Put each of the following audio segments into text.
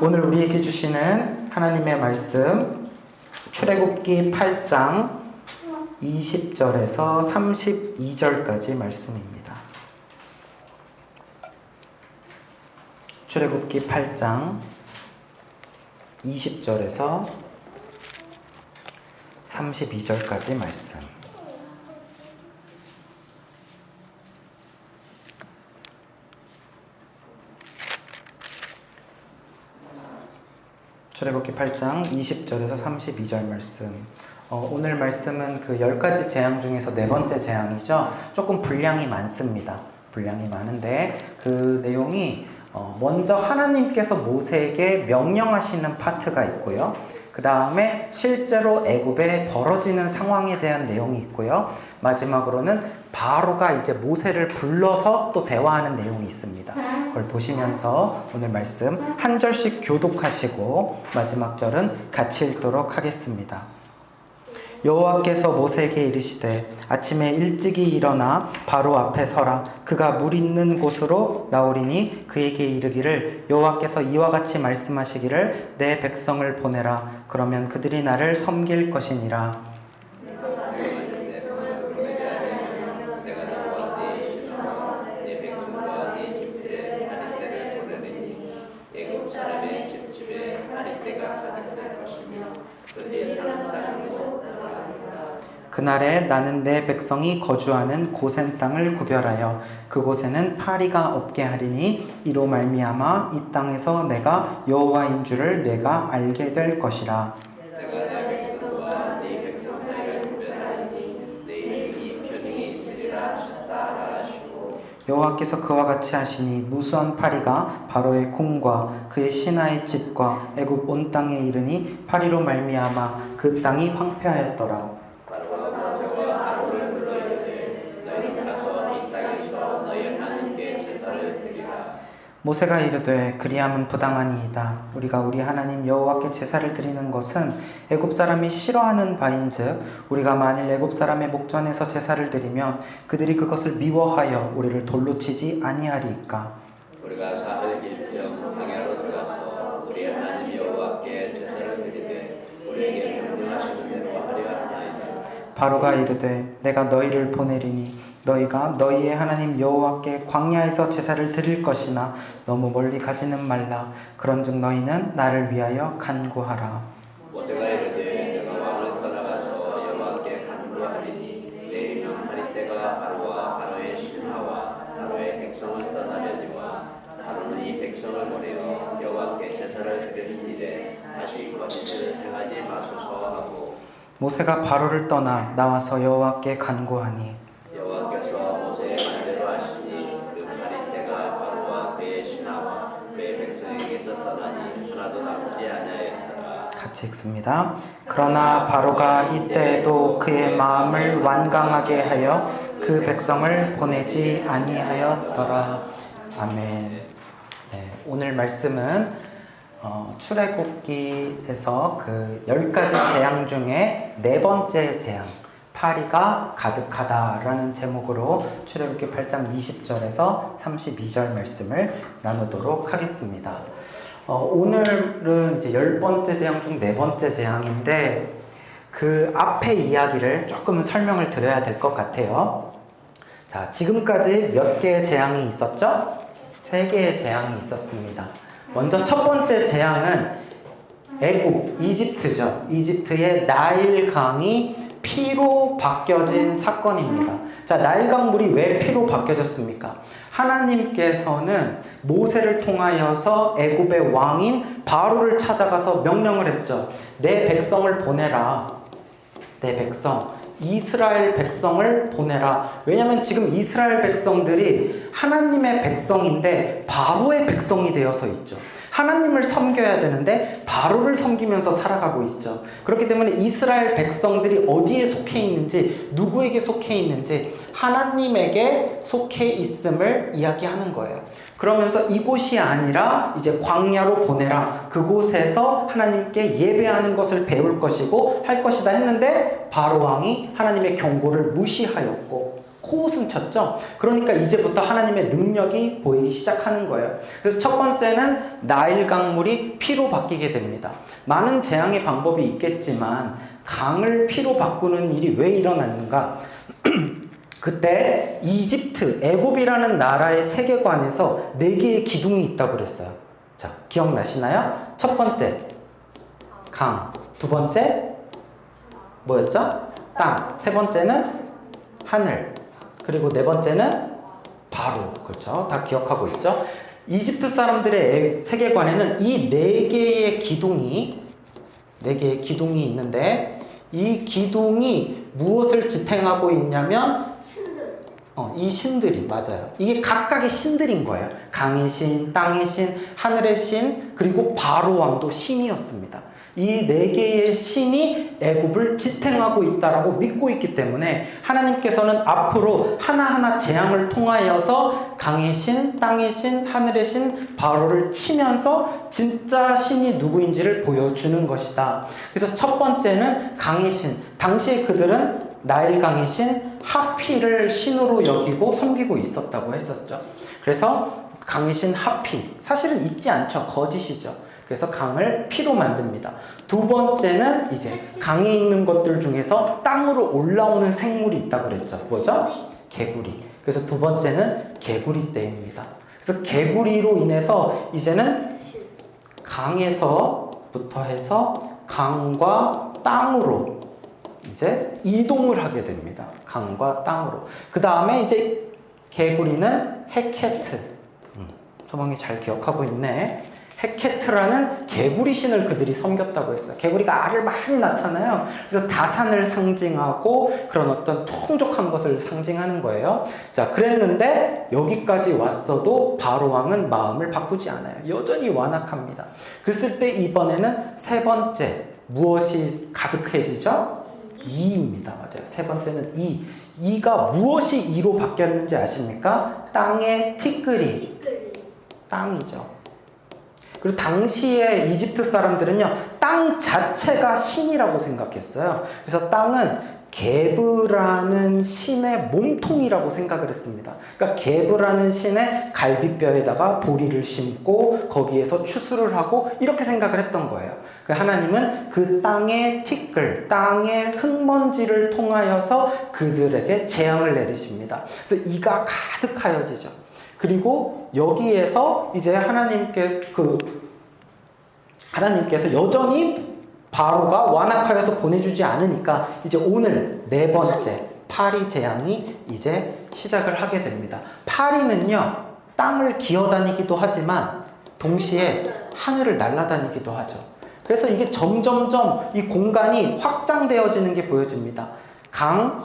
오늘 우리에게 주시는 하나님의 말씀 출애굽기 8장 20절에서 32절까지 말씀입니다. 출애굽기 8장 20절에서 32절까지 말씀. 출애굽기 8장 20절에서 32절 말씀. 오늘 말씀은 그 10가지 재앙 중에서 네 번째 재앙이죠. 조금 분량이 많습니다. 분량이 많은데 그 내용이 먼저 하나님께서 모세에게 명령하시는 파트가 있고요. 그 다음에 실제로 애굽에 벌어지는 상황에 대한 내용이 있고요. 마지막으로는 바로가 이제 모세를 불러서 또 대화하는 내용이 있습니다. 그걸 보시면서 오늘 말씀 한 절씩 교독하시고 마지막 절은 같이 읽도록 하겠습니다. 여호와께서 모세에게 이르시되 아침에 일찍이 일어나 바로 앞에 서라. 그가 물 있는 곳으로 나오리니 그에게 이르기를 여호와께서 이와 같이 말씀하시기를 내 백성을 보내라. 그러면 그들이 나를 섬길 것이니라. 그날에 나는 내 백성이 거주하는 고센 땅을 구별하여 그곳에는 파리가 없게 하리니 이로 말미암아 이 땅에서 내가 여호와인 줄을 내가 알게 될 것이라. 여호와께서 그와 같이 하시니 무수한 파리가 바로의 궁과 그의 신하의 집과 애굽 온 땅에 이르니 파리로 말미암아 그 땅이 황폐하였더라. 모세가 이르되 그리함은 부당하니이다. 우리가 우리 하나님 여호와께 제사를 드리는 것은 애굽 사람이 싫어하는 바인즉 우리가 만일 애굽 사람의 목전에서 제사를 드리면 그들이 그것을 미워하여 우리를 돌로 치지 아니하리이까. 우리가 사흘 길쯤 광야로 들어가서 우리 하나님 여호와께 제사를 드리되 우리에게 명령하신 대로 하려 하나이다. 바로가 이르되 내가 너희를 보내리니 너희가 너희의 하나님 여호와께 광야에서 제사를 드릴 것이나 너무 멀리 가지는 말라. 그런즉 너희는 나를 위하여 간구하라. 모세가 이르되 내가 왕을 떠나가서 여호와께 간구하리니 내 이름 할 때가 바로와 바로의 신하와 바로의 백성을 떠나려니와 바로는 이 백성을 보내어 여호와께 제사를 드리는 일에 다시 거짓을 행하지 마소서 하고 모세가 바로를 떠나 나와서 여호와께 간구하니 여호와께서 모세의 말대로 하시니 그 말일 때가 바로와 그의 신하와 그의 백성에게서 떠나니 하나도 남지 아니하였더라. 같이 읽습니다. 그러나 바로가 이때에도 그의 마음을 완강하게 하여 그 백성을 보내지 아니하였더라. 아멘. 네, 오늘 말씀은 출애굽기에서 그 10가지 재앙 중에 네 번째 재앙 파리가 가득하다라는 제목으로 출애굽기 8장 20절에서 32절 말씀을 나누도록 하겠습니다. 오늘은 이제 10번째 재앙 중 네 번째 재앙인데 그 앞에 이야기를 조금 설명을 드려야 될 것 같아요. 자, 지금까지 몇 개의 재앙이 있었죠? 3개의 재앙이 있었습니다. 먼저 첫 번째 재앙은 애굽, 이집트죠. 이집트의 나일강이 피로 바뀌어진 사건입니다. 자, 나일강 물이 왜 피로 바뀌어졌습니까? 하나님께서는 모세를 통하여서 애굽의 왕인 바로를 찾아가서 명령을 했죠. 내 백성을 보내라. 내 백성, 이스라엘 백성을 보내라. 왜냐하면 지금 이스라엘 백성들이 하나님의 백성인데 바로의 백성이 되어서 있죠. 하나님을 섬겨야 되는데 바로를 섬기면서 살아가고 있죠. 그렇기 때문에 이스라엘 백성들이 어디에 속해 있는지, 누구에게 속해 있는지 하나님에게 속해 있음을 이야기하는 거예요. 그러면서 이곳이 아니라 이제 광야로 보내라. 그곳에서 하나님께 예배하는 것을 배울 것이고 할 것이다 했는데 바로 왕이 하나님의 경고를 무시하였고 코웃음 쳤죠. 그러니까 이제부터 하나님의 능력이 보이기 시작하는 거예요. 그래서 첫 번째는 나일 강물이 피로 바뀌게 됩니다. 많은 재앙의 방법이 있겠지만 강을 피로 바꾸는 일이 왜 일어났는가? 그때 이집트, 애굽이라는 나라의 세계관에서 4개의 기둥이 있다고 그랬어요. 자, 기억나시나요? 첫 번째, 강. 두 번째, 뭐였죠? 땅. 세 번째는 하늘. 그리고 네 번째는 바로. 그렇죠? 다 기억하고 있죠? 이집트 사람들의 세계관에는 이 4개의 기둥이 있는데, 이 기둥이 무엇을 지탱하고 있냐면 이 신들이, 맞아요. 이게 각각의 신들인 거예요. 강의 신, 땅의 신, 하늘의 신, 그리고 바로 왕도 신이었습니다. 이 4개의 신이 애굽을 지탱하고 있다라고 믿고 있기 때문에 하나님께서는 앞으로 하나하나 재앙을 통하여서 강의 신, 땅의 신, 하늘의 신, 바로를 치면서 진짜 신이 누구인지를 보여주는 것이다. 그래서 첫 번째는 강의 신. 당시에 그들은 나일 강의 신 하피를 신으로 여기고 섬기고 있었다고 했었죠. 그래서 강의 신 하피, 사실은 있지 않죠. 거짓이죠. 그래서 강을 피로 만듭니다. 두 번째는 이제 강에 있는 것들 중에서 땅으로 올라오는 생물이 있다고 그랬죠. 뭐죠? 개구리. 그래서 두 번째는 개구리 떼입니다. 그래서 개구리로 인해서 이제는 강에서부터 해서 강과 땅으로 이제 이동을 하게 됩니다. 강과 땅으로. 그 다음에 이제 개구리는 헤케트. 소망이 잘 기억하고 있네. 헤케트라는 개구리 신을 그들이 섬겼다고 했어요. 개구리가 알을 많이 낳잖아요. 그래서 다산을 상징하고 그런 어떤 풍족한 것을 상징하는 거예요. 자, 그랬는데 여기까지 왔어도 바로 왕은 마음을 바꾸지 않아요. 여전히 완악합니다. 그랬을 때 이번에는 세 번째, 무엇이 가득해지죠? 이입니다. 맞아요. 세 번째는 이. 이가 무엇이 이로 바뀌었는지 아십니까? 땅의 티끌이. 땅이죠. 그리고 당시에 이집트 사람들은요, 땅 자체가 신이라고 생각했어요. 그래서 땅은 게브라는 신의 몸통이라고 생각을 했습니다. 그러니까 게브라는 신의 갈비뼈에다가 보리를 심고 거기에서 추수를 하고 이렇게 생각을 했던 거예요. 하나님은 그 땅의 티끌, 땅의 흙먼지를 통하여서 그들에게 재앙을 내리십니다. 그래서 이가 가득하여지죠. 그리고 여기에서 이제 하나님께서 여전히 바로가 완악하여서 보내주지 않으니까 이제 오늘 네 번째 파리 재앙이 이제 시작을 하게 됩니다. 파리는요, 땅을 기어다니기도 하지만 동시에 하늘을 날아다니기도 하죠. 그래서 이게 점점점 이 공간이 확장되어지는 게 보여집니다. 강,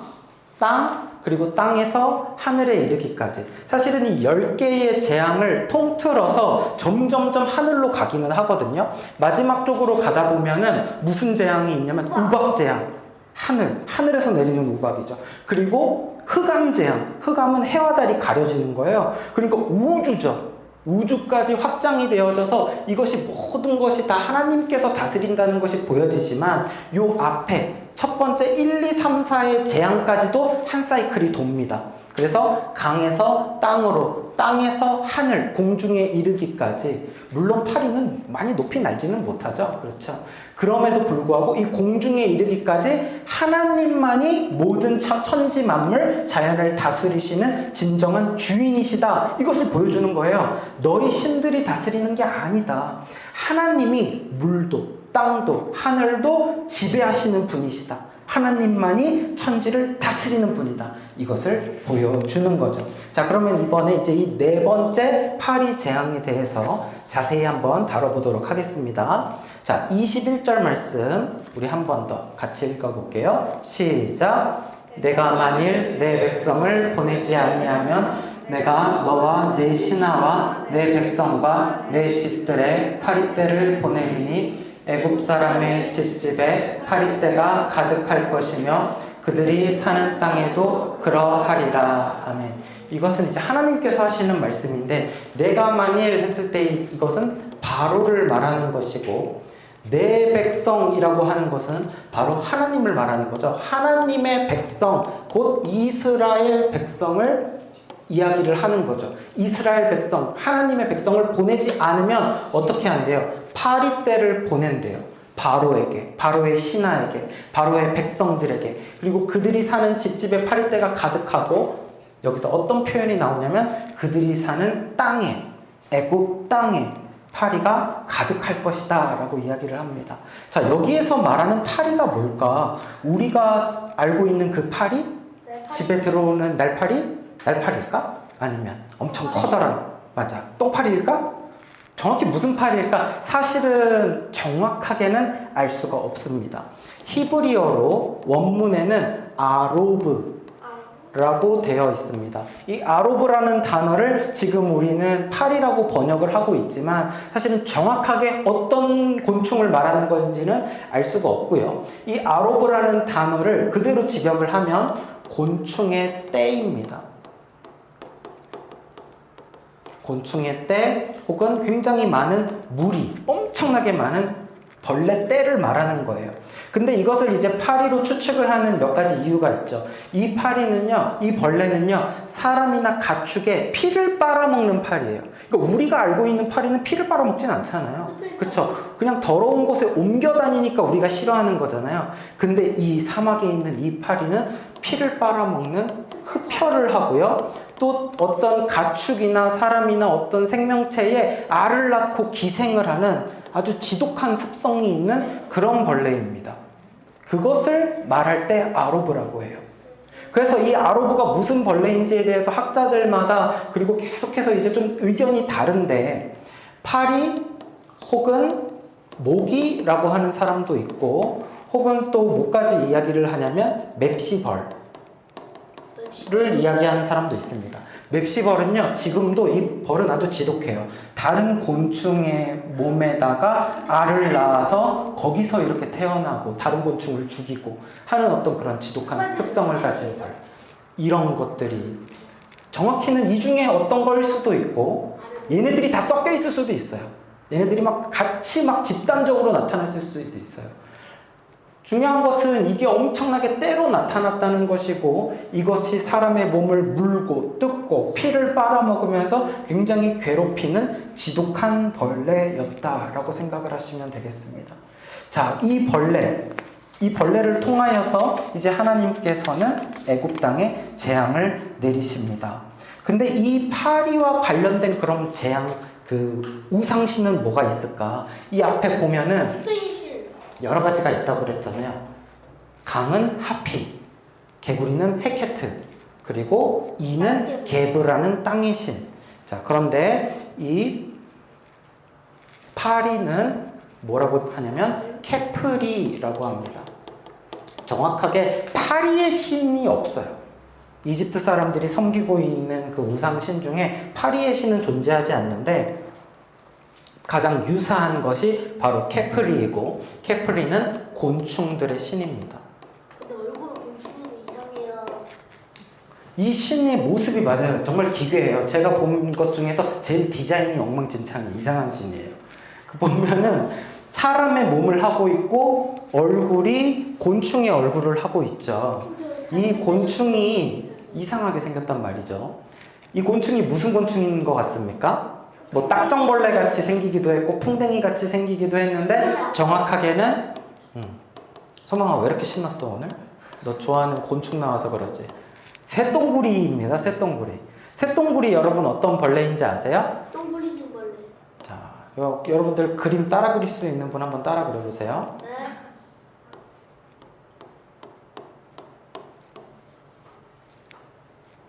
땅, 그리고 땅에서 하늘에 이르기까지. 사실은 이 10개의 재앙을 통틀어서 점점점 하늘로 가기는 하거든요. 마지막 쪽으로 가다 보면은 무슨 재앙이 있냐면 우박 재앙. 하늘에서 내리는 우박이죠. 그리고 흑암 재앙. 흑암은 해와 달이 가려지는 거예요. 그러니까 우주죠. 우주까지 확장이 되어져서 이것이 모든 것이 다 하나님께서 다스린다는 것이 보여지지만 요 앞에 첫 번째 1, 2, 3, 4의 재앙까지도 한 사이클이 돕니다. 그래서 강에서 땅으로, 땅에서 하늘, 공중에 이르기까지. 물론 파리는 많이 높이 날지는 못하죠. 그렇죠. 그럼에도 불구하고 이 공중에 이르기까지 하나님만이 모든 천지 만물, 자연을 다스리시는 진정한 주인이시다. 이것을 보여주는 거예요. 너희 신들이 다스리는 게 아니다. 하나님이 물도, 땅도, 하늘도 지배하시는 분이시다. 하나님만이 천지를 다스리는 분이다. 이것을 보여주는 거죠. 자, 그러면 이번에 이제 이 네 번째 파리 재앙에 대해서 자세히 한번 다뤄보도록 하겠습니다. 자, 21절 말씀 우리 한 번 더 같이 읽어볼게요. 시작. 내가 만일 내 백성을 보내지 아니하면 내가 너와 내 신하와 내 백성과 내 집들에 파리떼를 보내리니 애굽 사람의 집집에 파리떼가 가득할 것이며 그들이 사는 땅에도 그러하리라. 아멘. 이것은 이제 하나님께서 하시는 말씀인데, 내가 만일 했을 때 이것은 바로를 말하는 것이고, 내 백성이라고 하는 것은 바로 하나님을 말하는 거죠. 하나님의 백성, 곧 이스라엘 백성을 이야기를 하는 거죠. 이스라엘 백성, 하나님의 백성을 보내지 않으면 어떻게 한대요? 파리떼를 보낸대요. 바로에게, 바로의 신하에게, 바로의 백성들에게, 그리고 그들이 사는 집집에 파리떼가 가득하고, 여기서 어떤 표현이 나오냐면 그들이 사는 땅에, 애굽 땅에 파리가 가득할 것이다 라고 이야기를 합니다. 자, 여기에서 말하는 파리가 뭘까? 우리가 알고 있는 그 파리? 집에 들어오는 날파리? 날파리일까? 아니면 엄청 커다란, 맞아, 똥파리일까? 정확히 무슨 파리일까? 사실은 정확하게는 알 수가 없습니다. 히브리어로 원문에는 아로브라고 되어 있습니다. 이 아로브라는 단어를 지금 우리는 파리라고 번역을 하고 있지만 사실은 정확하게 어떤 곤충을 말하는 건지는 알 수가 없고요. 이 아로브라는 단어를 그대로 직역을 하면 곤충의 떼입니다. 곤충의 떼 혹은 굉장히 많은 무리, 엄청나게 많은 벌레 떼를 말하는 거예요. 근데 이것을 이제 파리로 추측을 하는 몇 가지 이유가 있죠. 이 파리는요, 이 벌레는요, 사람이나 가축의 피를 빨아먹는 파리예요. 그러니까 우리가 알고 있는 파리는 피를 빨아먹진 않잖아요. 그렇죠? 그냥 더러운 곳에 옮겨 다니니까 우리가 싫어하는 거잖아요. 근데 이 사막에 있는 이 파리는 피를 빨아먹는 흡혈을 하고요. 또 어떤 가축이나 사람이나 어떤 생명체에 알을 낳고 기생을 하는 아주 지독한 습성이 있는 그런 벌레입니다. 그것을 말할 때 아로브라고 해요. 그래서 이 아로브가 무슨 벌레인지에 대해서 학자들마다 그리고 계속해서 이제 좀 의견이 다른데, 파리 혹은 모기라고 하는 사람도 있고, 혹은 또 뭐까지 이야기를 하냐면 맵시벌 를 이야기하는 사람도 있습니다. 맵시벌은요, 지금도 이 벌은 아주 지독해요. 다른 곤충의 몸에다가 알을 낳아서 거기서 이렇게 태어나고 다른 곤충을 죽이고 하는 어떤 그런 지독한 특성을 가진 벌. 이런 것들이 정확히는 이 중에 어떤 걸 수도 있고, 얘네들이 다 섞여 있을 수도 있어요. 얘네들이 막 같이 막 집단적으로 나타났을 수도 있어요. 중요한 것은 이게 엄청나게 때로 나타났다는 것이고, 이것이 사람의 몸을 물고 뜯고 피를 빨아먹으면서 굉장히 괴롭히는 지독한 벌레였다라고 생각을 하시면 되겠습니다. 자, 이 벌레를 통하여서 이제 하나님께서는 애굽 땅에 재앙을 내리십니다. 근데 이 파리와 관련된 그런 재앙, 그 우상신은 뭐가 있을까? 이 앞에 보면은 여러 가지가 있다고 그랬잖아요. 강은 하피, 개구리는 헤케트, 그리고 이는 게브라는 땅의 신. 자, 그런데 이 파리는 뭐라고 하냐면 케프리라고 합니다. 정확하게 파리의 신이 없어요. 이집트 사람들이 섬기고 있는 그 우상신 중에 파리의 신은 존재하지 않는데, 가장 유사한 것이 바로 케프리이고, 케프리는 곤충들의 신입니다. 근데 얼굴은 곤충은 이상해요. 이 신의 모습이 맞아요. 정말 기괴해요. 제가 본 것 중에서 제일 디자인이 엉망진창이 이상한 신이에요. 그 보면은 사람의 몸을 하고 있고 얼굴이 곤충의 얼굴을 하고 있죠. 이 곤충이 이상하게 생겼단 말이죠. 이 곤충이 무슨 곤충인 것 같습니까? 뭐 딱정벌레 같이 생기기도 했고 풍뎅이 같이 생기기도 했는데, 정확하게는 소망아 왜 이렇게 신났어 오늘? 너 좋아하는 곤충 나와서 그러지. 쇠똥구리입니다. 쇠똥구리. 쇠똥구리 여러분 어떤 벌레인지 아세요? 똥 불리는 벌레. 자, 여러분들 그림 따라 그릴 수 있는 분 한번 따라 그려보세요. 네.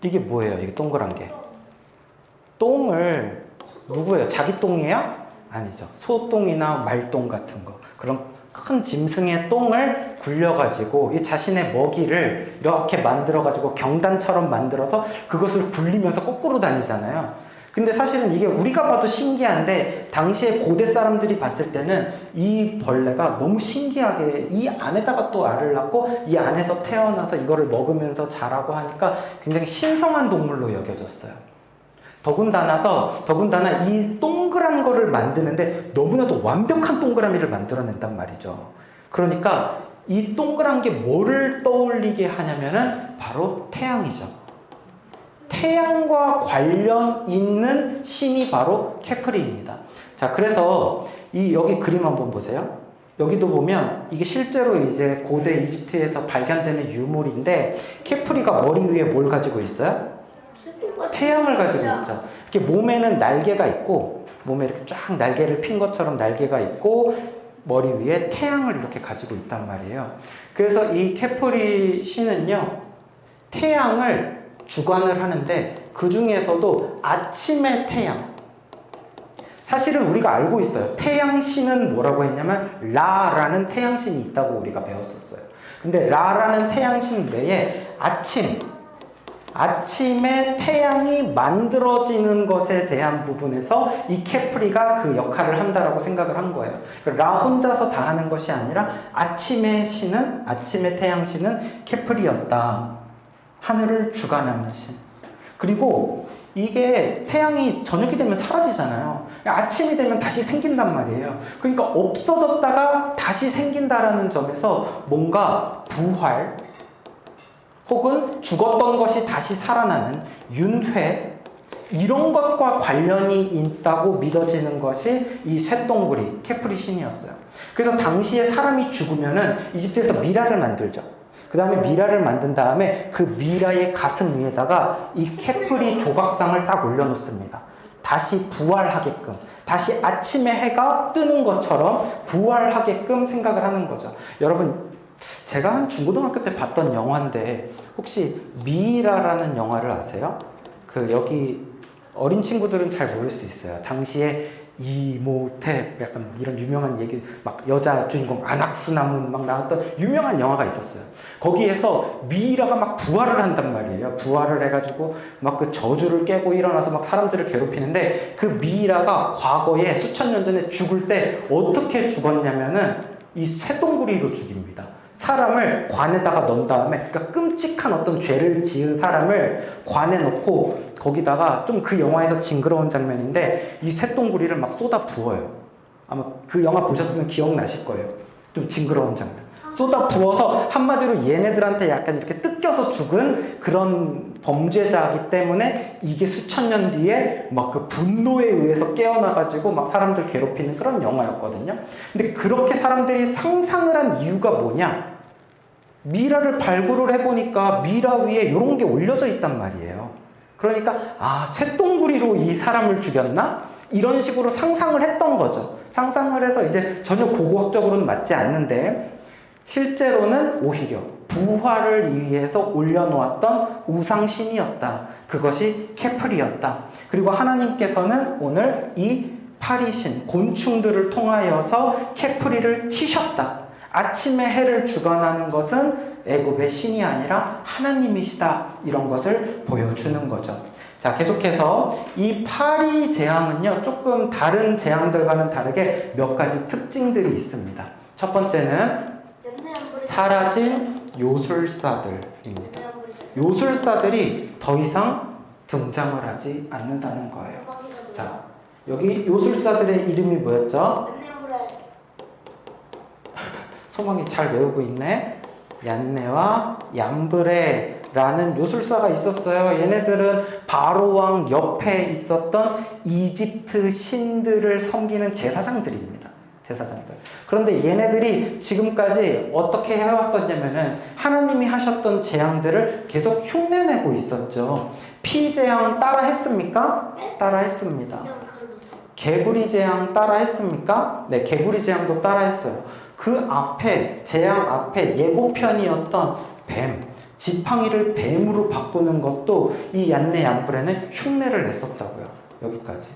이게 뭐예요? 이게 동그란 게. 똥을 누구예요? 자기 똥이에요? 아니죠. 소똥이나 말똥 같은 거. 그런 큰 짐승의 똥을 굴려가지고 이 자신의 먹이를 이렇게 만들어가지고 경단처럼 만들어서 그것을 굴리면서 거꾸로 다니잖아요. 근데 사실은 이게 우리가 봐도 신기한데, 당시에 고대 사람들이 봤을 때는 이 벌레가 너무 신기하게 이 안에다가 또 알을 낳고 이 안에서 태어나서 이거를 먹으면서 자라고 하니까 굉장히 신성한 동물로 여겨졌어요. 더군다나 이 동그란 거를 만드는데 너무나도 완벽한 동그라미를 만들어낸단 말이죠. 그러니까 이 동그란 게 뭐를 떠올리게 하냐면은 바로 태양이죠. 태양과 관련 있는 신이 바로 케프리입니다. 자, 그래서 여기 그림 한번 보세요. 여기도 보면 이게 실제로 이제 고대 이집트에서 발견되는 유물인데 케프리가 머리 위에 뭘 가지고 있어요? 태양을 가지고 있죠. 이렇게 몸에는 날개가 있고, 몸에 이렇게 쫙 날개를 핀 것처럼 날개가 있고, 머리 위에 태양을 이렇게 가지고 있단 말이에요. 그래서 이 케프리 신은요, 태양을 주관을 하는데 그 중에서도 아침의 태양. 사실은 우리가 알고 있어요. 태양신은 뭐라고 했냐면 라라는 태양신이 있다고 우리가 배웠었어요. 근데 라라는 태양신 외에 아침에 태양이 만들어지는 것에 대한 부분에서 이 케프리가 그 역할을 한다라고 생각을 한 거예요. 라 혼자서 다 하는 것이 아니라 아침의 태양신은 케프리였다. 하늘을 주관하는 신. 그리고 이게 태양이 저녁이 되면 사라지잖아요. 아침이 되면 다시 생긴단 말이에요. 그러니까 없어졌다가 다시 생긴다라는 점에서 뭔가 부활 혹은 죽었던 것이 다시 살아나는 윤회, 이런 것과 관련이 있다고 믿어지는 것이 이 쇠동굴이 케프리 신이었어요. 그래서 당시에 사람이 죽으면은 이집트에서 미라를 만들죠. 그 다음에 미라를 만든 다음에 그 미라의 가슴 위에다가 이 케프리 조각상을 딱 올려놓습니다. 다시 부활하게끔, 다시 아침에 해가 뜨는 것처럼 부활하게끔 생각을 하는 거죠. 여러분, 제가 한 중고등학교 때 봤던 영화인데 혹시 미라라는 영화를 아세요? 여기 어린 친구들은 잘 모를 수 있어요. 당시에 이모택 약간 이런 유명한 얘기, 막 여자 주인공 안악수나문 막 나왔던 유명한 영화가 있었어요. 거기에서 미라가 막 부활을 한단 말이에요. 부활을 해가지고 막 그 저주를 깨고 일어나서 막 사람들을 괴롭히는데, 그 미라가 과거에 수천 년 전에 죽을 때 어떻게 죽었냐면은 이 쇠동구리로 죽입니다. 사람을 관에다가 넣은 다음에, 그러니까 끔찍한 어떤 죄를 지은 사람을 관에 넣고 거기다가, 좀 그 영화에서 징그러운 장면인데 이 쇳동구리를 막 쏟아 부어요. 아마 그 영화 보셨으면 기억나실 거예요. 좀 징그러운 장면. 쏟아 부어서 한마디로 얘네들한테 약간 이렇게 뜯겨서 죽은 그런 범죄자이기 때문에 이게 수천 년 뒤에 막 그 분노에 의해서 깨어나가지고 막 사람들 괴롭히는 그런 영화였거든요. 근데 그렇게 사람들이 상상을 한 이유가 뭐냐? 미라를 발굴을 해보니까 미라 위에 이런 게 올려져 있단 말이에요. 그러니까 쇳동구리로 이 사람을 죽였나? 이런 식으로 상상을 했던 거죠. 상상을 해서 이제 전혀 고고학적으로는 맞지 않는데, 실제로는 오히려 부활을 위해서 올려놓았던 우상신이었다. 그것이 케프리였다. 그리고 하나님께서는 오늘 이 파리신, 곤충들을 통하여서 케프리를 치셨다. 아침의 해를 주관하는 것은 애굽의 신이 아니라 하나님이시다. 이런 것을 보여주는 거죠. 자, 계속해서 이 파리 재앙은요, 조금 다른 재앙들과는 다르게 몇 가지 특징들이 있습니다. 첫 번째는 사라진 요술사들입니다. 요술사들이 더 이상 등장을 하지 않는다는 거예요. 자, 여기 요술사들의 이름이 뭐였죠? 소망이 잘 외우고 있네. 얀네와 얌브레라는 요술사가 있었어요. 얘네들은 바로왕 옆에 있었던 이집트 신들을 섬기는 제사장들입니다. 제사장들. 그런데 얘네들이 지금까지 어떻게 해왔었냐면은 하나님이 하셨던 재앙들을 계속 흉내내고 있었죠. 피 재앙 따라 했습니까? 따라 했습니다. 개구리 재앙 따라 했습니까? 네, 개구리 재앙도 따라 했어요. 그 앞에, 재앙 앞에 예고편이었던 뱀, 지팡이를 뱀으로 바꾸는 것도 이 얀네 얌브레는 흉내를 냈었다고요. 여기까지.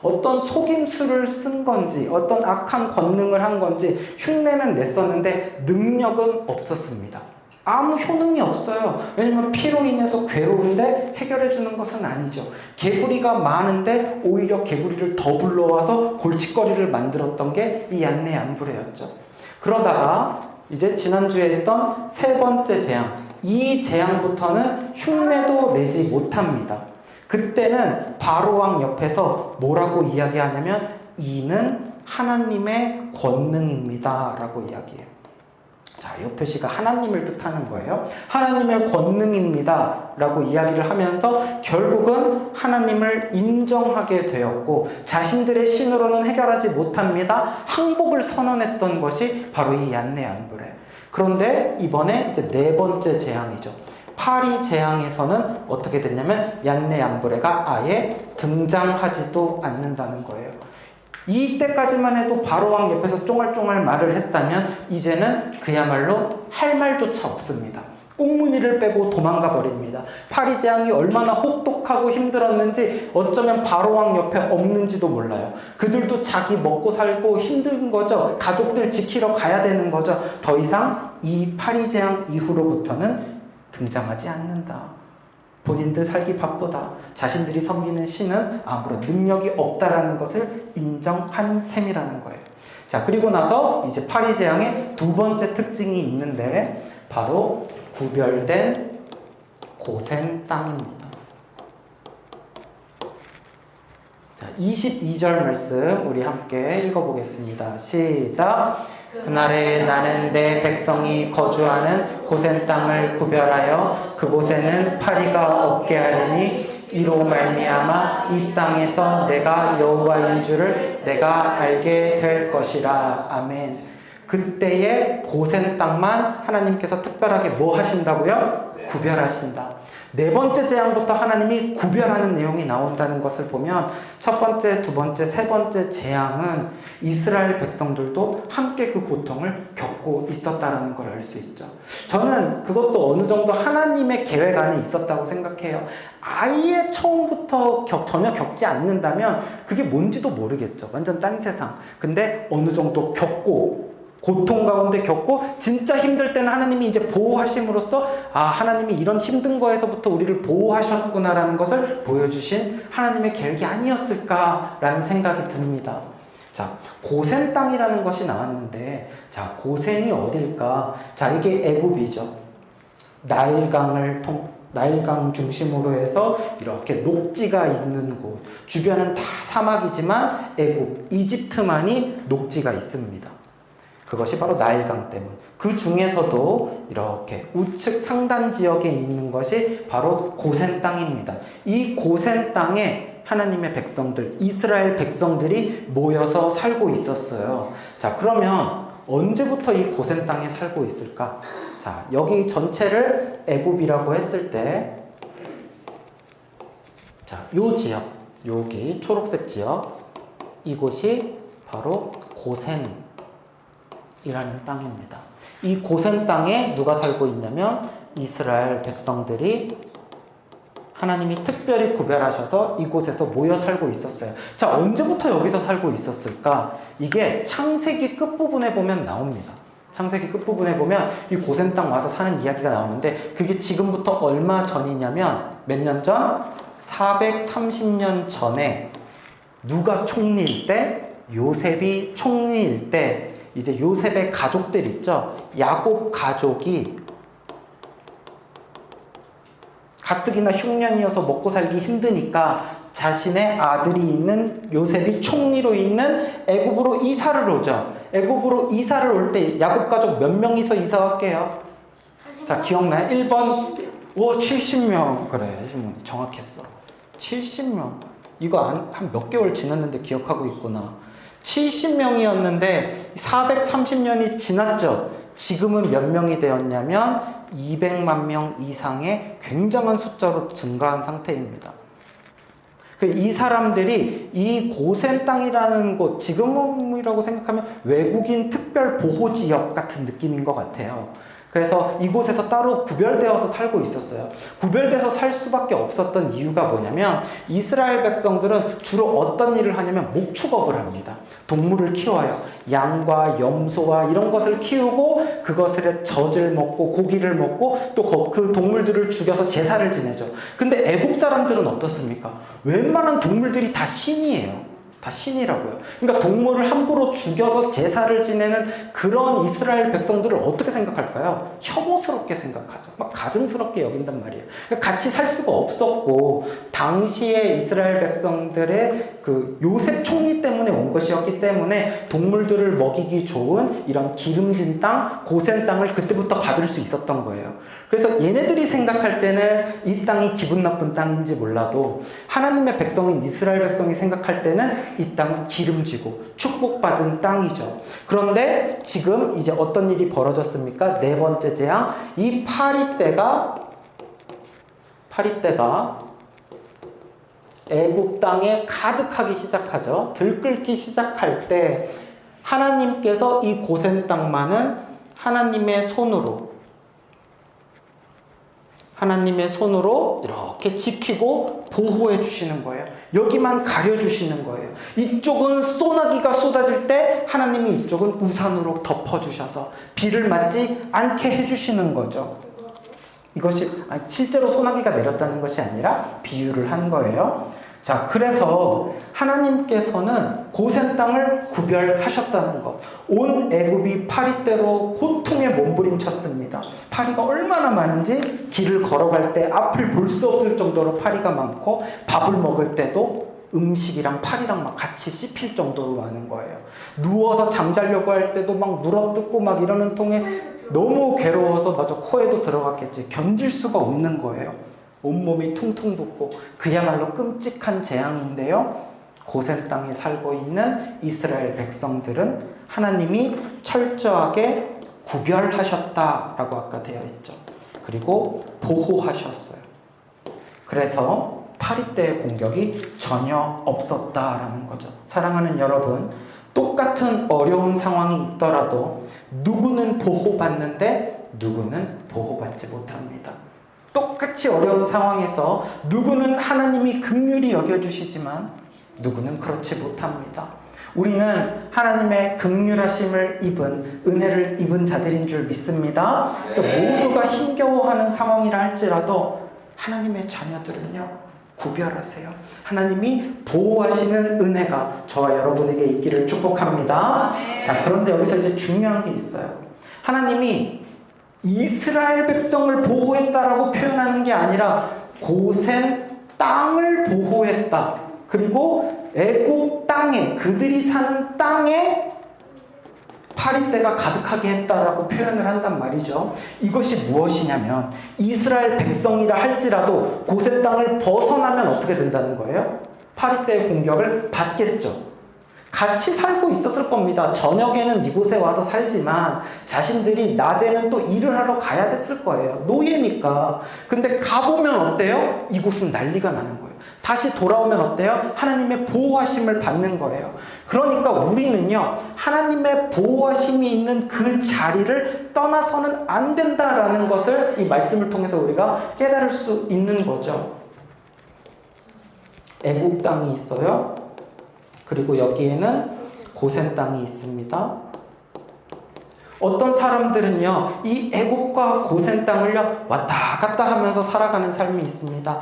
어떤 속임수를 쓴 건지, 어떤 악한 권능을 한 건지 흉내는 냈었는데 능력은 없었습니다. 아무 효능이 없어요. 왜냐면 피로 인해서 괴로운데 해결해 주는 것은 아니죠. 개구리가 많은데 오히려 개구리를 더 불러와서 골칫거리를 만들었던 게 이 얀네 얌브레였죠. 그러다가 이제 지난주에 했던 세 번째 재앙, 이 재앙부터는 흉내도 내지 못합니다. 그때는 바로왕 옆에서 뭐라고 이야기하냐면 이는 하나님의 권능입니다 라고 이야기해요. 자, 이 표시가 하나님을 뜻하는 거예요. 하나님의 권능입니다 라고 이야기를 하면서 결국은 하나님을 인정하게 되었고 자신들의 신으로는 해결하지 못합니다. 항복을 선언했던 것이 바로 이 얀네 얀브레. 그런데 이번에 이제 네 번째 재앙이죠. 파리 재앙에서는 어떻게 됐냐면 얀네 얀브레가 아예 등장하지도 않는다는 거예요. 이때까지만 해도 바로왕 옆에서 쫑알쫑알 말을 했다면 이제는 그야말로 할 말조차 없습니다. 꽁무니를 빼고 도망가 버립니다. 파리 재앙이 얼마나 혹독하고 힘들었는지 어쩌면 바로왕 옆에 없는지도 몰라요. 그들도 자기 먹고 살고 힘든 거죠. 가족들 지키러 가야 되는 거죠. 더 이상 이 파리 재앙 이후로부터는 등장하지 않는다. 본인들 살기 바쁘다. 자신들이 섬기는 신은 아무런 능력이 없다라는 것을 인정한 셈이라는 거예요. 자, 그리고 나서 이제 파리 재앙의 두 번째 특징이 있는데 바로 구별된 고센 땅입니다. 자, 22절 말씀 우리 함께 읽어보겠습니다. 시작. 그날에 나는 내 백성이 거주하는 고센 땅을 구별하여 그곳에는 파리가 없게 하리니 이로 말미암아 이 땅에서 내가 여호와인 줄을 내가 알게 될 것이라. 아멘. 그때의 고센 땅만 하나님께서 특별하게 뭐 하신다고요? 구별하신다. 네 번째 재앙부터 하나님이 구별하는 내용이 나온다는 것을 보면 첫 번째, 두 번째, 세 번째 재앙은 이스라엘 백성들도 함께 그 고통을 겪고 있었다는 걸 알 수 있죠. 저는 그것도 어느 정도 하나님의 계획 안에 있었다고 생각해요. 아예 처음부터 전혀 겪지 않는다면 그게 뭔지도 모르겠죠. 완전 딴 세상. 근데 어느 정도 겪고 고통 가운데 겪고 진짜 힘들 때는 하나님이 이제 보호하심으로써 아, 하나님이 이런 힘든 거에서부터 우리를 보호하셨구나라는 것을 보여주신 하나님의 계획이 아니었을까라는 생각이 듭니다. 자, 고센 땅이라는 것이 나왔는데 자, 고센이 어딜까? 자, 이게 애굽이죠. 나일강 중심으로 해서 이렇게 녹지가 있는 곳, 주변은 다 사막이지만 애굽, 이집트만이 녹지가 있습니다. 그것이 바로 나일강 때문. 그 중에서도 이렇게 우측 상단 지역에 있는 것이 바로 고센 땅입니다. 이 고센 땅에 하나님의 백성들, 이스라엘 백성들이 모여서 살고 있었어요. 자, 그러면 언제부터 이 고센 땅에 살고 있을까? 자, 여기 전체를 애굽이라고 했을 때, 자, 요 지역, 여기 초록색 지역, 이곳이 바로 고센 이라는 땅입니다. 이 고센 땅에 누가 살고 있냐면 이스라엘 백성들이 하나님이 특별히 구별하셔서 이곳에서 모여 살고 있었어요. 자, 언제부터 여기서 살고 있었을까? 이게 창세기 끝부분에 보면 나옵니다. 창세기 끝부분에 보면 이 고센 땅 와서 사는 이야기가 나오는데 그게 지금부터 얼마 전이냐면 몇 년 전? 430년 전에 누가 총리일 때? 요셉이 총리일 때 이제 요셉의 가족들 있죠. 야곱 가족이 가뜩이나 흉년이어서 먹고 살기 힘드니까 자신의 아들이 있는 요셉이 총리로 있는 애굽으로 이사를 오죠. 애굽으로 이사를 올 때 야곱 가족 몇 명이서 이사 왔게요? 자, 기억나요? 1번 70명. 그래, 시몬이 정확했어. 70명. 이거 한 몇 개월 지났는데 기억하고 있구나. 70명이었는데 430년이 지났죠. 지금은 몇 명이 되었냐면 200만 명 이상의 굉장한 숫자로 증가한 상태입니다. 이 사람들이 이 고센 땅이라는 곳, 지금이라고 생각하면 외국인 특별 보호지역 같은 느낌인 것 같아요. 그래서 이곳에서 따로 구별되어서 살고 있었어요. 구별돼서 살 수밖에 없었던 이유가 뭐냐면 이스라엘 백성들은 주로 어떤 일을 하냐면 목축업을 합니다. 동물을 키워요. 양과 염소와 이런 것을 키우고 그것의 젖을 먹고 고기를 먹고 또 그 동물들을 죽여서 제사를 지내죠. 근데 애굽 사람들은 어떻습니까? 웬만한 동물들이 다 신이에요. 다 신이라고요. 그러니까 동물을 함부로 죽여서 제사를 지내는 그런 이스라엘 백성들을 어떻게 생각할까요? 혐오스럽게 생각하죠. 막 가증스럽게 여긴단 말이에요. 그러니까 같이 살 수가 없었고, 당시에 이스라엘 백성들의 그 요셉 총리 때문에 온 것이었기 때문에 동물들을 먹이기 좋은 이런 기름진 땅, 고센 땅을 그때부터 받을 수 있었던 거예요. 그래서 얘네들이 생각할 때는 이 땅이 기분 나쁜 땅인지 몰라도 하나님의 백성인 이스라엘 백성이 생각할 때는 이 땅은 기름지고 축복받은 땅이죠. 그런데 지금 이제 어떤 일이 벌어졌습니까? 네 번째 재앙, 이 파리떼가 애굽 땅에 가득하기 시작하죠. 들끓기 시작할 때 하나님께서 이 고센 땅만은 하나님의 손으로 이렇게 지키고 보호해 주시는 거예요. 여기만 가려주시는 거예요. 이쪽은 소나기가 쏟아질 때 하나님이 이쪽은 우산으로 덮어주셔서 비를 맞지 않게 해주시는 거죠. 이것이 실제로 소나기가 내렸다는 것이 아니라 비유를 한 거예요. 자, 그래서 하나님께서는 고센 땅을 구별하셨다는 것. 온 애굽이 파리떼로 고통에 몸부림쳤습니다. 파리가 얼마나 많은지 길을 걸어갈 때 앞을 볼 수 없을 정도로 파리가 많고, 밥을 먹을 때도 음식이랑 파리랑 막 같이 씹힐 정도로 많은 거예요. 누워서 잠자려고 할 때도 막 물어뜯고 막 이러는 통에 너무 괴로워서 맞아 코에도 들어갔겠지. 견딜 수가 없는 거예요. 온몸이 퉁퉁 붓고 그야말로 끔찍한 재앙인데요. 고센 땅에 살고 있는 이스라엘 백성들은 하나님이 철저하게 구별하셨다라고 아까 되어 있죠. 그리고 보호하셨어요. 그래서 파리떼의 공격이 전혀 없었다라는 거죠. 사랑하는 여러분, 똑같은 어려운 상황이 있더라도 누구는 보호받는데 누구는 보호받지 못합니다. 똑같이 어려운 상황에서 누구는 하나님이 긍휼히 여겨주시지만 누구는 그렇지 못합니다. 우리는 하나님의 긍휼하심을 입은, 은혜를 입은 자들인 줄 믿습니다. 그래서 모두가 힘겨워하는 상황이라 할지라도 하나님의 자녀들은요, 구별하세요. 하나님이 보호하시는 은혜가 저와 여러분에게 있기를 축복합니다. 자, 그런데 여기서 이제 중요한 게 있어요. 하나님이 이스라엘 백성을 보호했다라고 표현하는 게 아니라 고센 땅을 보호했다. 그리고 애굽 땅에, 그들이 사는 땅에 파리떼가 가득하게 했다라고 표현을 한단 말이죠. 이것이 무엇이냐면 이스라엘 백성이라 할지라도 고센 땅을 벗어나면 어떻게 된다는 거예요? 파리떼의 공격을 받겠죠. 같이 살고 있었을 겁니다. 저녁에는 이곳에 와서 살지만 자신들이 낮에는 또 일을 하러 가야 됐을 거예요. 노예니까. 근데 가보면 어때요? 이곳은 난리가 나는 거예요. 다시 돌아오면 어때요? 하나님의 보호하심을 받는 거예요. 그러니까 우리는요, 하나님의 보호하심이 있는 그 자리를 떠나서는 안 된다라는 것을 이 말씀을 통해서 우리가 깨달을 수 있는 거죠. 애굽 땅이 있어요. 그리고 여기에는 고센 땅이 있습니다. 어떤 사람들은요, 이 애굽과 고센 땅을요, 왔다 갔다 하면서 살아가는 삶이 있습니다.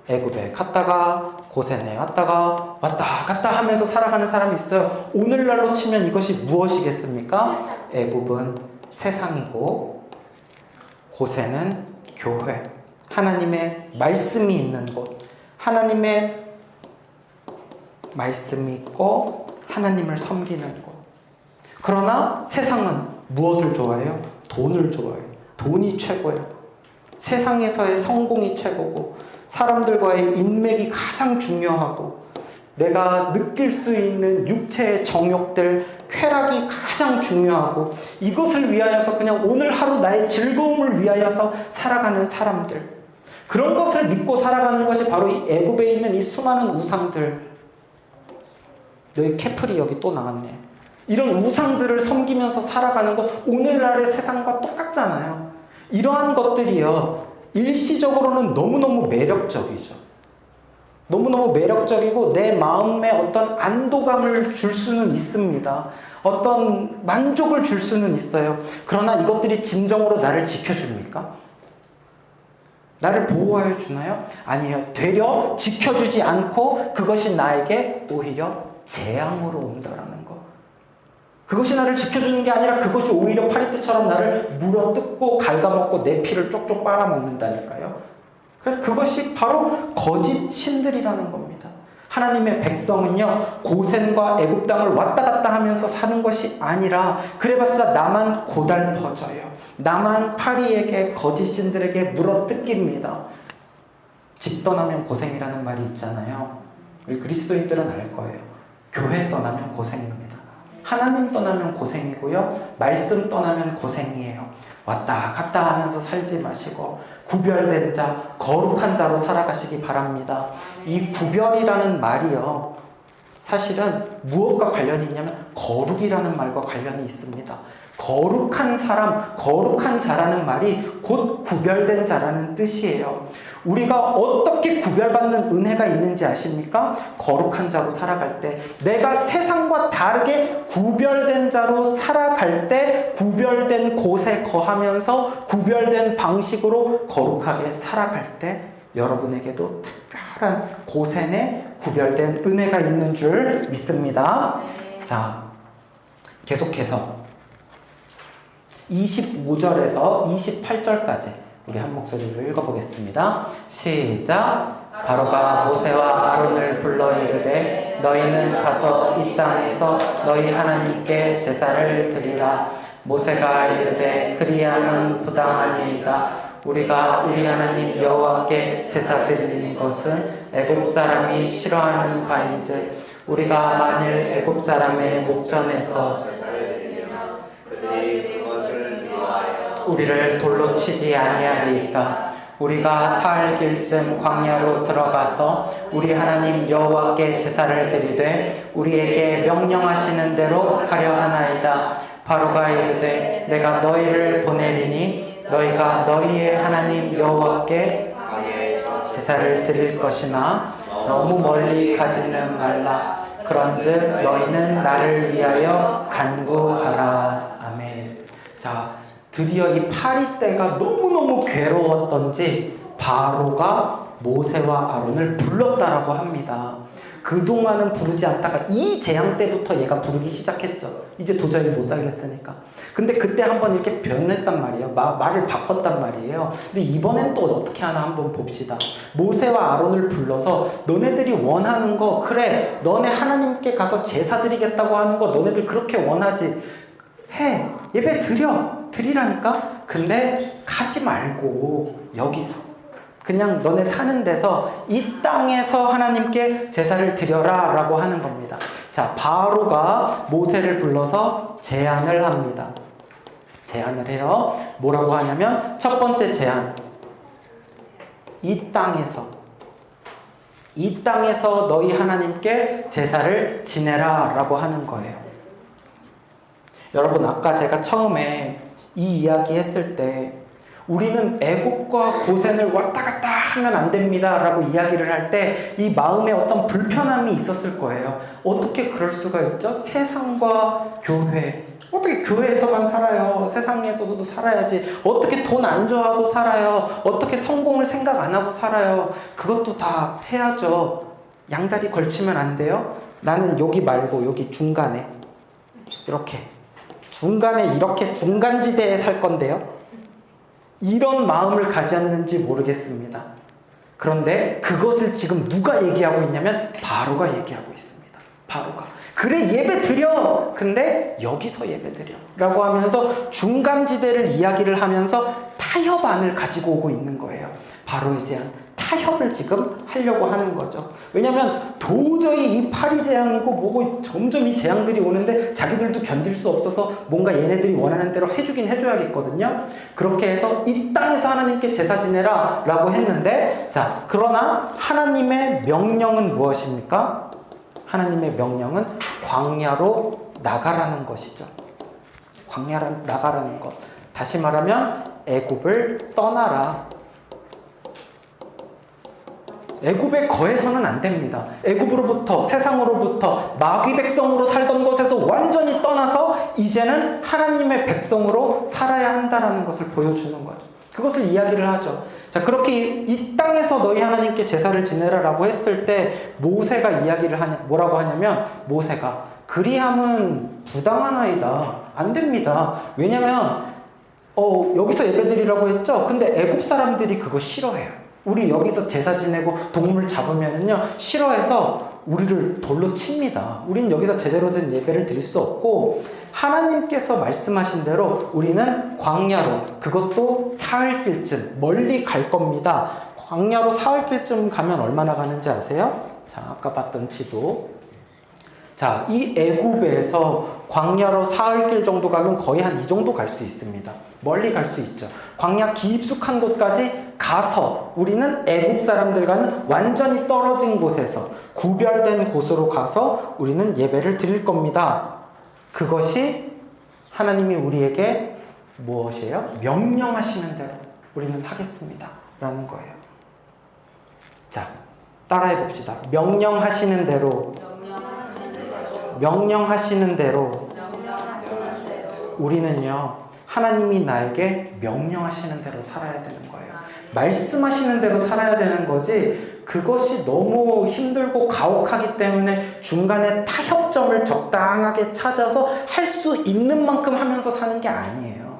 애굽에 갔다가 고센에 왔다가 왔다 갔다 하면서 살아가는 사람이 있어요. 오늘날로 치면 이것이 무엇이겠습니까? 애굽은 세상이고 고센은 교회, 하나님의 말씀이 있는 곳, 하나님의 말씀이 있고 하나님을 섬기는 곳. 그러나 세상은 무엇을 좋아해요? 돈을 좋아해요. 돈이 최고예요. 세상에서의 성공이 최고고, 사람들과의 인맥이 가장 중요하고, 내가 느낄 수 있는 육체의 정욕들, 쾌락이 가장 중요하고, 이것을 위하여서 그냥 오늘 하루 나의 즐거움을 위하여서 살아가는 사람들, 그런 것을 믿고 살아가는 것이 바로 이 애굽에 있는 이 수많은 우상들. 여기 캐플이 여기 또 나왔네. 이런 우상들을 섬기면서 살아가는 것, 오늘날의 세상과 똑같잖아요. 이러한 것들이요, 일시적으로는 너무너무 매력적이죠. 너무너무 매력적이고 내 마음에 어떤 안도감을 줄 수는 있습니다. 어떤 만족을 줄 수는 있어요. 그러나 이것들이 진정으로 나를 지켜줍니까? 나를 보호하여 주나요? 아니에요. 되려 지켜주지 않고 그것이 나에게 오히려 재앙으로 온다라는 거. 그것이 나를 지켜주는 게 아니라 그것이 오히려 파리떼처럼 나를 물어뜯고 갉아먹고 내 피를 쪽쪽 빨아먹는다니까요. 그래서 그것이 바로 거짓 신들이라는 겁니다. 하나님의 백성은요, 고센과 애굽 땅을 왔다 갔다 하면서 사는 것이 아니라 그래봤자 나만 고달퍼져요. 나만 파리에게, 거짓 신들에게 물어뜯깁니다. 집 떠나면 고생이라는 말이 있잖아요. 우리 그리스도인들은 알 거예요. 교회 떠나면 고생입니다. 하나님 떠나면 고생이고요. 말씀 떠나면 고생이에요. 왔다 갔다 하면서 살지 마시고 구별된 자, 거룩한 자로 살아가시기 바랍니다. 이 구별이라는 말이요, 사실은 무엇과 관련이 있냐면 거룩이라는 말과 관련이 있습니다. 거룩한 사람, 거룩한 자라는 말이 곧 구별된 자라는 뜻이에요. 우리가 어떻게 구별받는 은혜가 있는지 아십니까? 거룩한 자로 살아갈 때, 내가 세상과 다르게 구별된 자로 살아갈 때, 구별된 곳에 거하면서 구별된 방식으로 거룩하게 살아갈 때 여러분에게도 특별한 고센의 구별된 은혜가 있는 줄 믿습니다. 자, 계속해서 25절에서 28절까지 우리 한 목소리로 읽어보겠습니다. 시작. 바로가 모세와 아론을 불러 이르되 너희는 가서 이 땅에서 너희 하나님께 제사를 드리라. 모세가 이르되 그리함은 부당하니이다. 우리가 우리 하나님 여호와께 제사 드리는 것은 애굽 사람이 싫어하는 바인즉 우리가 만일 애굽 사람의 목전에서 우리를 돌로 치지 아니하리이까. 우리가 사흘 길쯤 광야로 들어가서 우리 하나님 여호와께 제사를 드리되 우리에게 명령하시는 대로 하려 하나이다. 바로가 이르되 내가 너희를 보내리니 너희가 너희의 하나님 여호와께 제사를 드릴 것이나 너무 멀리 가지는 말라. 그런즉 너희는 나를 위하여 간구하라. 아멘. 자, 드디어 이 파리떼가 너무너무 괴로웠던지 바로가 모세와 아론을 불렀다라고 합니다. 그동안은 부르지 않다가 이 재앙 때부터 얘가 부르기 시작했죠. 이제 도저히 못 살겠으니까. 근데 그때 한번 이렇게 변했단 말이에요. 말을 바꿨단 말이에요. 근데 이번엔 또 어떻게 하나 한번 봅시다. 모세와 아론을 불러서 너네들이 원하는 거, 그래, 너네 하나님께 가서 제사 드리겠다고 하는 거 너네들 그렇게 원하지, 해, 예배 드리라니까. 근데 가지 말고 여기서 그냥 너네 사는 데서 이 땅에서 하나님께 제사를 드려라 라고 하는 겁니다. 자, 바로가 모세를 불러서 제안을 합니다. 제안을 해요. 뭐라고 하냐면 첫 번째 제안, 이 땅에서 너희 하나님께 제사를 지내라 라고 하는 거예요. 여러분, 아까 제가 처음에 이 이야기 했을 때 우리는 애굽과 고센을 왔다 갔다 하면 안 됩니다 라고 이야기를 할 때 이 마음에 어떤 불편함이 있었을 거예요. 어떻게 그럴 수가 있죠? 세상과 교회, 어떻게 교회에서만 살아요? 세상에서도 살아야지. 어떻게 돈 안 좋아하고 살아요? 어떻게 성공을 생각 안 하고 살아요? 그것도 다 해야죠. 양다리 걸치면 안 돼요? 나는 여기 말고 여기 중간에 이렇게 중간지대에 살 건데요. 이런 마음을 가졌는지 모르겠습니다. 그런데 그것을 지금 누가 얘기하고 있냐면 바로가 얘기하고 있습니다. 바로가. 그래, 예배 드려. 근데 여기서 예배 드려 라고 하면서 중간지대를 이야기를 하면서 타협안을 가지고 오고 있는 거예요. 바로에 대한 타협을 지금 하려고 하는 거죠. 왜냐하면 도저히 이 파리 재앙이고 뭐고 점점 이 재앙들이 오는데 자기들도 견딜 수 없어서 뭔가 얘네들이 원하는 대로 해주긴 해줘야겠거든요. 그렇게 해서 이 땅에서 하나님께 제사 지내라 라고 했는데, 자, 그러나 하나님의 명령은 무엇입니까? 하나님의 명령은 광야로 나가라는 것이죠. 광야로 나가라는 것. 다시 말하면 애굽을 떠나라. 애굽에 거해서는 안 됩니다. 애굽으로부터, 세상으로부터 마귀 백성으로 살던 것에서 완전히 떠나서 이제는 하나님의 백성으로 살아야 한다는 것을 보여주는 거죠. 그것을 이야기를 하죠. 자, 자, 그렇게 이 땅에서 너희 하나님께 제사를 지내라라고 했을 때 모세가 이야기를 뭐라고 하냐면 모세가 그리함은 부당하나이다. 안 됩니다. 왜냐면 여기서 예배드리라고 했죠. 근데 애굽 사람들이 그거 싫어해요. 우리 여기서 제사 지내고 동물 잡으면은요 싫어해서 우리를 돌로 칩니다. 우리는 여기서 제대로 된 예배를 드릴 수 없고 하나님께서 말씀하신 대로 우리는 광야로, 그것도 사흘길쯤 멀리 갈 겁니다. 광야로 사흘길쯤 가면 얼마나 가는지 아세요? 자, 아까 봤던 지도. 자, 이 애굽에서 광야로 사흘길 정도 가면 거의 한 이 정도 갈 수 있습니다. 멀리 갈 수 있죠. 광야 깊숙한 곳까지 가서 우리는 애굽 사람들과는 완전히 떨어진 곳에서 구별된 곳으로 가서 우리는 예배를 드릴 겁니다. 그것이 하나님이 우리에게 무엇이에요? 명령하시는 대로 우리는 하겠습니다. 라는 거예요. 자, 따라해 봅시다. 명령하시는 대로 우리는요 하나님이 나에게 명령하시는 대로 살아야 되는 거예요. 말씀하시는 대로 살아야 되는 거지, 그것이 너무 힘들고 가혹하기 때문에 중간에 타협점을 적당하게 찾아서 할 수 있는 만큼 하면서 사는 게 아니에요.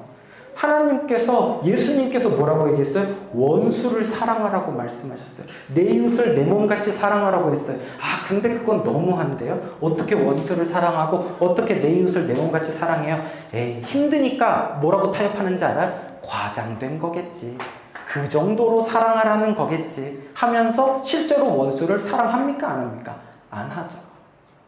하나님께서, 예수님께서 뭐라고 얘기했어요? 원수를 사랑하라고 말씀하셨어요. 내 이웃을 내 몸같이 사랑하라고 했어요. 아, 근데 그건 너무한데요? 어떻게 원수를 사랑하고 어떻게 내 이웃을 내 몸같이 사랑해요? 에이, 힘드니까 뭐라고 타협하는지 알아요? 과장된 거겠지. 그 정도로 사랑하라는 거겠지 하면서 실제로 원수를 사랑합니까? 안 합니까? 안 하죠.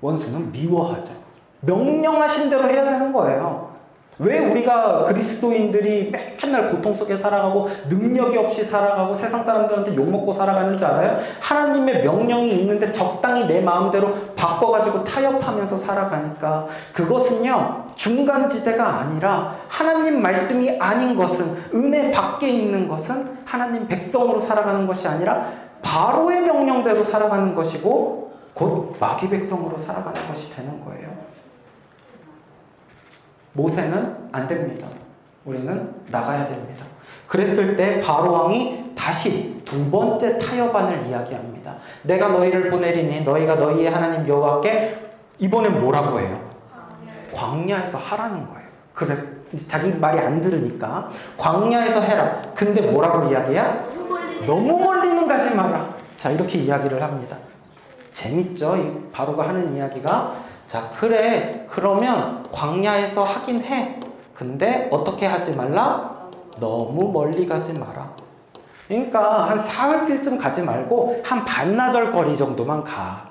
원수는 미워하죠. 명령하신 대로 해야 되는 거예요. 왜 우리가 그리스도인들이 맨날 고통 속에 살아가고 능력이 없이 살아가고 세상 사람들한테 욕먹고 살아가는 줄 알아요? 하나님의 명령이 있는데 적당히 내 마음대로 바꿔가지고 타협하면서 살아가니까 그것은요 중간지대가 아니라 하나님 말씀이 아닌 것은, 은혜 밖에 있는 것은 하나님 백성으로 살아가는 것이 아니라 바로의 명령대로 살아가는 것이고 곧 마귀 백성으로 살아가는 것이 되는 거예요. 모세는 안 됩니다. 우리는 나가야 됩니다. 그랬을 때 바로 왕이 다시 두 번째 타협안을 이야기합니다. 내가 너희를 보내리니 너희가 너희의 하나님 여호와께, 이번엔 뭐라고 해요? 광야에서 하라는 거예요. 그래, 자기 말이 안 들으니까 광야에서 해라. 근데 뭐라고 이야기야? 너무 멀리는 가지 마라. 자, 이렇게 이야기를 합니다. 재밌죠? 이 바로가 하는 이야기가. 자, 그래, 그러면 광야에서 하긴 해. 근데 어떻게 하지 말라? 너무 멀리 가지 마라. 그러니까 한 사흘길쯤 가지 말고 한 반나절 거리 정도만 가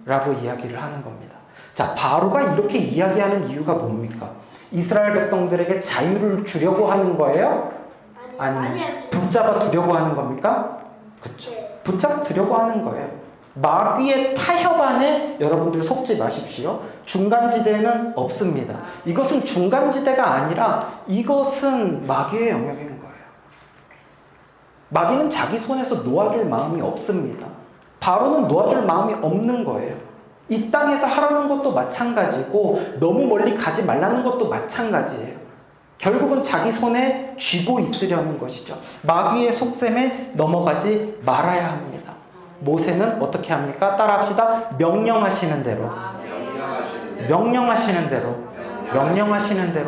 라고 이야기를 하는 겁니다. 자, 바로가 이렇게 이야기하는 이유가 뭡니까? 이스라엘 백성들에게 자유를 주려고 하는 거예요? 아니면 붙잡아 두려고 하는 겁니까? 그쵸, 붙잡아 두려고 하는 거예요. 마귀의 타협안에 여러분들 속지 마십시오. 중간지대는 없습니다. 이것은 중간지대가 아니라 이것은 마귀의 영역인 거예요. 마귀는 자기 손에서 놓아줄 마음이 없습니다. 바로는 놓아줄 마음이 없는 거예요. 이 땅에서 하라는 것도 마찬가지고 너무 멀리 가지 말라는 것도 마찬가지예요. 결국은 자기 손에 쥐고 있으려는 것이죠. 마귀의 속셈에 넘어가지 말아야 합니다. 모세는 어떻게 합니까? 따라합시다. 명령하시는 대로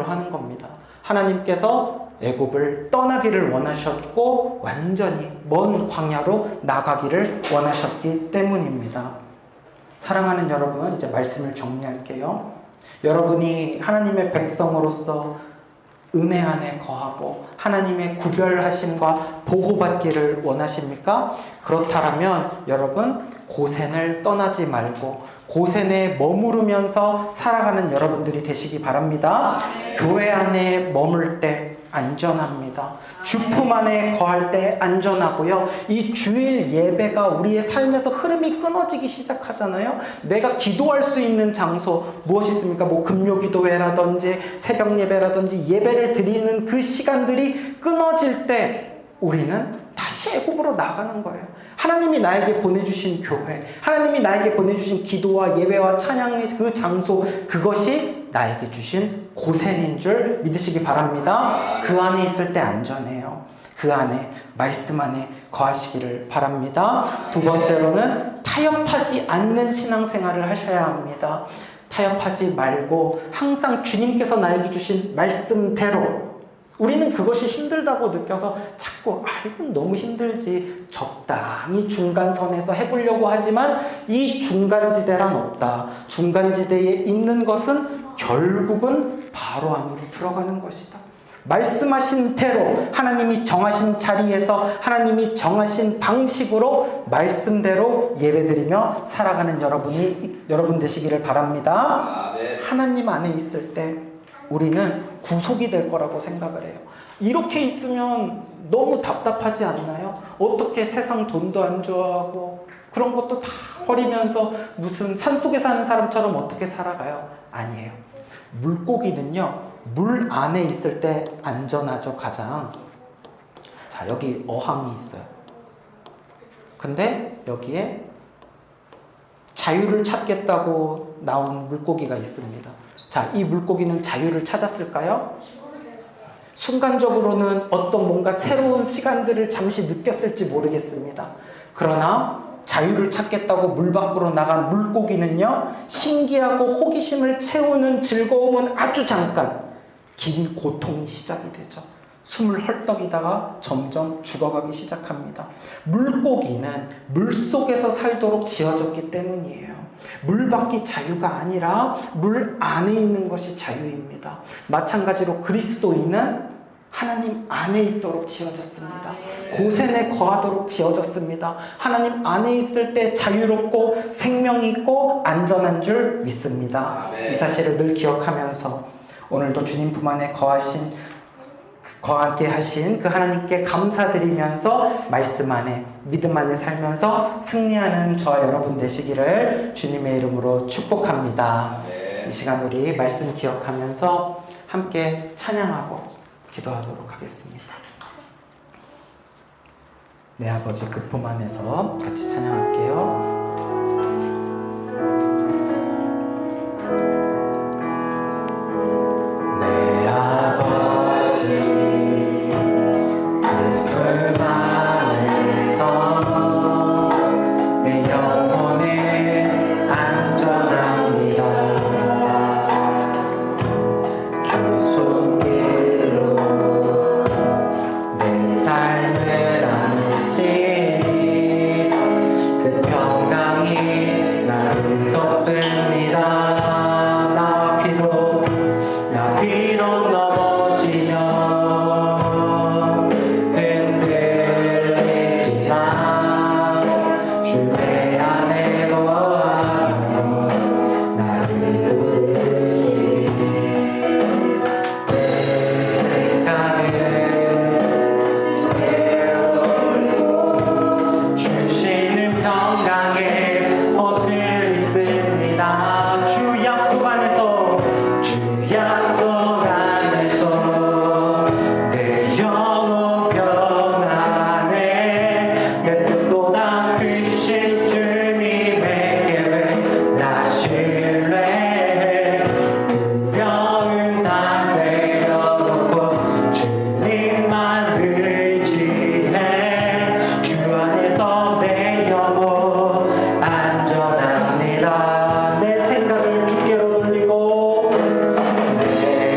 하는 겁니다. 하나님께서 애굽을 떠나기를 원하셨고 완전히 먼 광야로 나가기를 원하셨기 때문입니다. 사랑하는 여러분, 이제 말씀을 정리할게요. 여러분이 하나님의 백성으로서 은혜 안에 거하고 하나님의 구별하심과 보호받기를 원하십니까? 그렇다면 여러분, 고센을 떠나지 말고 고센에 머무르면서 살아가는 여러분들이 되시기 바랍니다. 교회 안에 머물 때 안전합니다. 주품 안에 거할 때 안전하고요. 이 주일 예배가 우리의 삶에서 흐름이 끊어지기 시작하잖아요. 내가 기도할 수 있는 장소 무엇이 있습니까? 뭐 금요기도회라든지 새벽 예배라든지 예배를 드리는 그 시간들이 끊어질 때 우리는 다시 애굽으로 나가는 거예요. 하나님이 나에게 보내주신 교회, 하나님이 나에게 보내주신 기도와 예배와 찬양의 그 장소, 그것이 나에게 주신 고센인 줄 믿으시기 바랍니다. 그 안에 있을 때 안전해요. 그 안에 말씀 안에 거하시기를 바랍니다. 두 번째로는 타협하지 않는 신앙생활을 하셔야 합니다. 타협하지 말고 항상 주님께서 나에게 주신 말씀대로, 우리는 그것이 힘들다고 느껴서 자꾸 이건 너무 힘들지, 적당히 중간선에서 해보려고 하지만 이 중간지대란 없다. 중간지대에 있는 것은 결국은 바로 안으로 들어가는 것이다. 말씀하신 대로, 하나님이 정하신 자리에서 하나님이 정하신 방식으로 말씀대로 예배드리며 살아가는 여러분 되시기를 바랍니다. 하나님 안에 있을 때 우리는 구속이 될 거라고 생각을 해요. 이렇게 있으면 너무 답답하지 않나요? 어떻게 세상 돈도 안 좋아하고 그런 것도 다 버리면서 무슨 산속에 사는 사람처럼 어떻게 살아가요? 아니에요. 물고기는요, 물 안에 있을 때 안전하죠, 가장. 자, 여기 어항이 있어요. 근데 여기에 자유를 찾겠다고 나온 물고기가 있습니다. 자, 이 물고기는 자유를 찾았을까요? 순간적으로는 어떤 뭔가 새로운 시간들을 잠시 느꼈을지 모르겠습니다. 그러나 자유를 찾겠다고 물 밖으로 나간 물고기는요, 신기하고 호기심을 채우는 즐거움은 아주 잠깐, 긴 고통이 시작이 되죠. 숨을 헐떡이다가 점점 죽어가기 시작합니다. 물고기는 물속에서 살도록 지어졌기 때문이에요. 물 밖이 자유가 아니라 물 안에 있는 것이 자유입니다. 마찬가지로 그리스도인은 하나님 안에 있도록 지어졌습니다. 고센에 거하도록 지어졌습니다. 하나님 안에 있을 때 자유롭고 생명이 있고 안전한 줄 믿습니다. 이 사실을 늘 기억하면서 오늘도 주님 품 안에 거하게 하신 그 하나님께 감사드리면서 말씀 안에, 믿음 안에 살면서 승리하는 저와 여러분 되시기를 주님의 이름으로 축복합니다. 이 시간 우리 말씀 기억하면서 함께 찬양하고 기도하도록 하겠습니다. 내 아버지 그 품 안에서 같이 찬양할게요. 내 아버지 그 품 안에서 내 영혼에 안전합니다. 주 손길로 내 삶을 안으시니 그 평강이 나를 덮습니다. 나 비록 넘어지면 흔들리지만 주의 안에 거하며 나를 붙드시니 내 생각을 주시는 평강의 옷을 입습니다. 주 약속 안에서, 주 약속 안에서 내 영혼 평안해. 내 뜻보다 크신 주님의 계획 나 신뢰해. 두려움 다 내려놓고 주님만 의지해. 주 안에서 내 영혼 안전합니다. 내 생각을 주께로 돌리고 내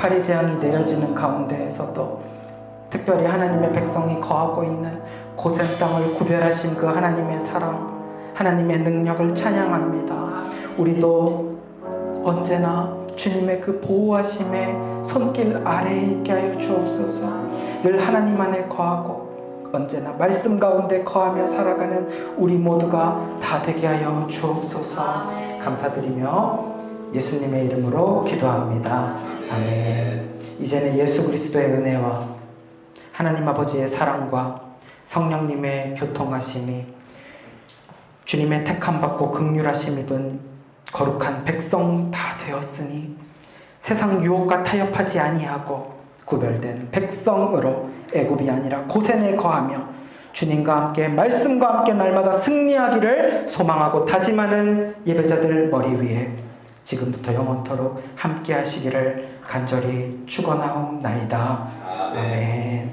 파리 재앙이 내려지는 가운데에서도 특별히 하나님의 백성이 거하고 있는 고센 땅을 구별하신 그 하나님의 사랑, 하나님의 능력을 찬양합니다. 우리도 언제나 주님의 그 보호하심의 손길 아래에 있게 하여 주옵소서. 늘 하나님 안에 거하고 언제나 말씀 가운데 거하며 살아가는 우리 모두가 다 되게 하여 주옵소서. 감사드리며 예수님의 이름으로 기도합니다. 아멘. 이제는 예수 그리스도의 은혜와 하나님 아버지의 사랑과 성령님의 교통하심이 주님의 택함받고 긍휼하심 입은 거룩한 백성 다 되었으니 세상 유혹과 타협하지 아니하고 구별된 백성으로 애굽이 아니라 고센에 거하며 주님과 함께 말씀과 함께 날마다 승리하기를 소망하고 다짐하는 예배자들 머리 위에 지금부터 영원토록 함께 하시기를 간절히 축원하옵나이다. 아멘.